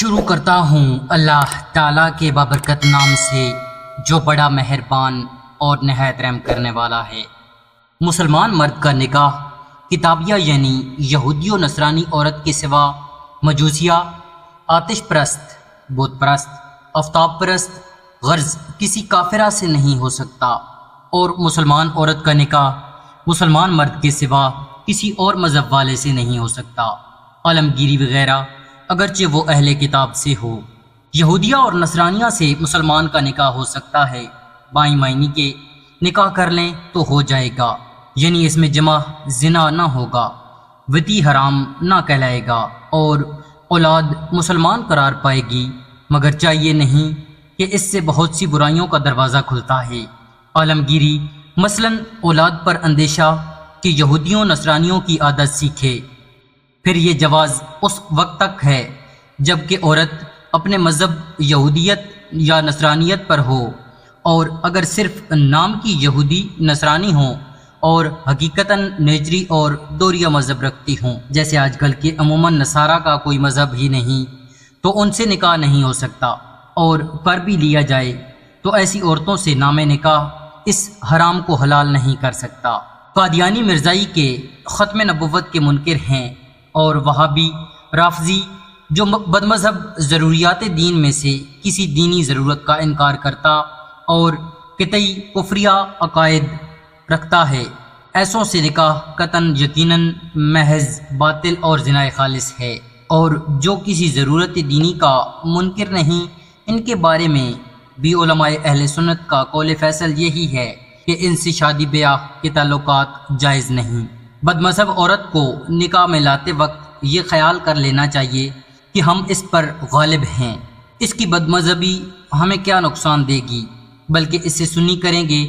شروع کرتا ہوں اللہ تعالیٰ کے بابرکت نام سے جو بڑا مہربان اور نہایت رحم کرنے والا ہے۔ مسلمان مرد کا نکاح کتابیہ یعنی یہودی و نصرانی عورت کے سوا مجوسیہ، آتش پرست، بت پرست، آفتاب پرست غرض کسی کافرہ سے نہیں ہو سکتا، اور مسلمان عورت کا نکاح مسلمان مرد کے سوا کسی اور مذہب والے سے نہیں ہو سکتا، عالمگیری وغیرہ اگرچہ وہ اہل کتاب سے ہو۔ یہودیہ اور نصرانیہ سے مسلمان کا نکاح ہو سکتا ہے، بائیں معنی کے نکاح کر لیں تو ہو جائے گا، یعنی اس میں جمع زنا نہ ہوگا، وطی حرام نہ کہلائے گا، اور اولاد مسلمان قرار پائے گی، مگر چاہیے نہیں کہ اس سے بہت سی برائیوں کا دروازہ کھلتا ہے۔ عالمگیری مثلاً اولاد پر اندیشہ کہ یہودیوں نصرانیوں کی عادت سیکھے، پھر یہ جواز اس وقت تک ہے جب کہ عورت اپنے مذہب یہودیت یا نصرانیت پر ہو، اور اگر صرف نام کی یہودی نصرانی ہوں اور حقیقتاً نیچری اور دوریہ مذہب رکھتی ہوں، جیسے آج کل کے عموماً نصارہ کا کوئی مذہب ہی نہیں، تو ان سے نکاح نہیں ہو سکتا، اور پر بھی لیا جائے تو ایسی عورتوں سے نام نکاح اس حرام کو حلال نہیں کر سکتا۔ قادیانی مرزائی کے ختم نبوت کے منکر ہیں، اور وہابی رافضی جو بد مذہب ضروریات دین میں سے کسی دینی ضرورت کا انکار کرتا اور قطعی کفریہ عقائد رکھتا ہے، ایسوں سے نکاح قطعاً یقیناً محض باطل اور زنا خالص ہے، اور جو کسی ضرورت دینی کا منکر نہیں، ان کے بارے میں بھی علماء اہل سنت کا قول فیصل یہی ہے کہ ان سے شادی بیاہ کے تعلقات جائز نہیں۔ بد مذہب عورت کو نکاح میں لاتے وقت یہ خیال کر لینا چاہیے کہ ہم اس پر غالب ہیں، اس کی بد مذہبی ہمیں کیا نقصان دے گی، بلکہ اس سے سنی کریں گے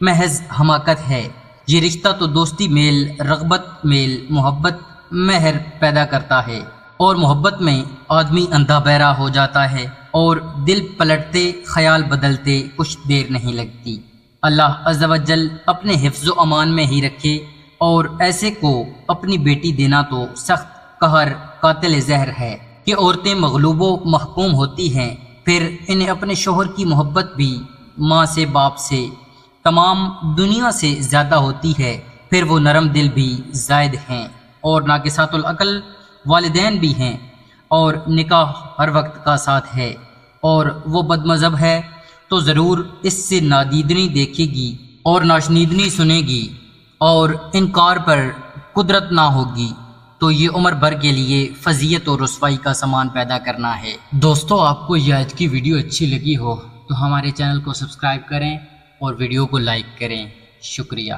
محض حماقت ہے۔ یہ رشتہ تو دوستی میل، رغبت میل، محبت مہر پیدا کرتا ہے، اور محبت میں آدمی اندھا بہرا ہو جاتا ہے، اور دل پلٹتے خیال بدلتے کچھ دیر نہیں لگتی۔ اللہ عز و جل اپنے حفظ و امان میں ہی رکھے، اور ایسے کو اپنی بیٹی دینا تو سخت قہر قاتل زہر ہے کہ عورتیں مغلوب و محکوم ہوتی ہیں، پھر انہیں اپنے شوہر کی محبت بھی ماں سے، باپ سے، تمام دنیا سے زیادہ ہوتی ہے، پھر وہ نرم دل بھی زائد ہیں، اور ناقصات العقل والدین بھی ہیں، اور نکاح ہر وقت کا ساتھ ہے، اور وہ بد مذہب ہے تو ضرور اس سے نادیدنی دیکھے گی اور ناشنیدنی سنے گی، اور انکار پر قدرت نہ ہوگی، تو یہ عمر بھر کے لیے فضیحت اور رسوائی کا سامان پیدا کرنا ہے۔ دوستو، آپ کو یہ آج کی ویڈیو اچھی لگی ہو تو ہمارے چینل کو سبسکرائب کریں اور ویڈیو کو لائک کریں۔ شکریہ۔